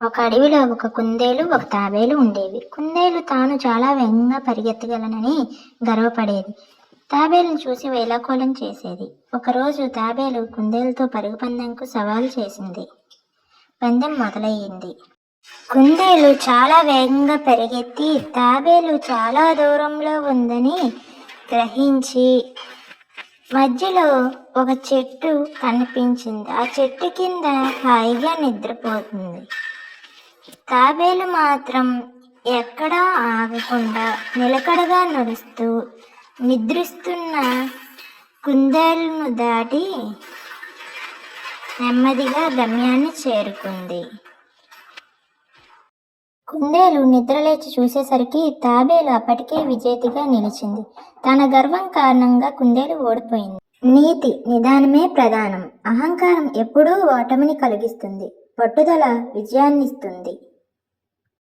ఒక అడవిలో ఒక కుందేలు ఒక తాబేలు ఉండేవి. కుందేలు తాను చాలా వేగంగా పరిగెత్తగలనని గర్వపడేది. తాబేలును చూసి వేళాకోళం చేసేది. ఒకరోజు తాబేలు కుందేలుతో పరుగు పందెంకు సవాలు చేసింది. పందెం మొదలయ్యింది. కుందేలు చాలా వేగంగా పరిగెత్తి తాబేలు చాలా దూరంలో ఉందని గ్రహించి మధ్యలో ఒక చెట్టు కనిపించింది. ఆ చెట్టు కింద హాయిగా నిద్రపోతుంది. తాబేలు మాత్రం ఎక్కడా ఆగకుండా నిలకడగా నడుస్తూ నిద్రిస్తున్న కుందేలును దాటి నెమ్మదిగా గమ్యాన్ని చేరుకుంది. కుందేలు నిద్రలేచి చూసేసరికి తాబేలు అప్పటికే విజేతగా నిలిచింది. తన గర్వం కారణంగా కుందేలు ఓడిపోయింది. నీతి: నిదానమే ప్రధానం. అహంకారం ఎప్పుడూ ఓటమిని కలిగిస్తుంది. పట్టుదల విజయాన్నిస్తుంది.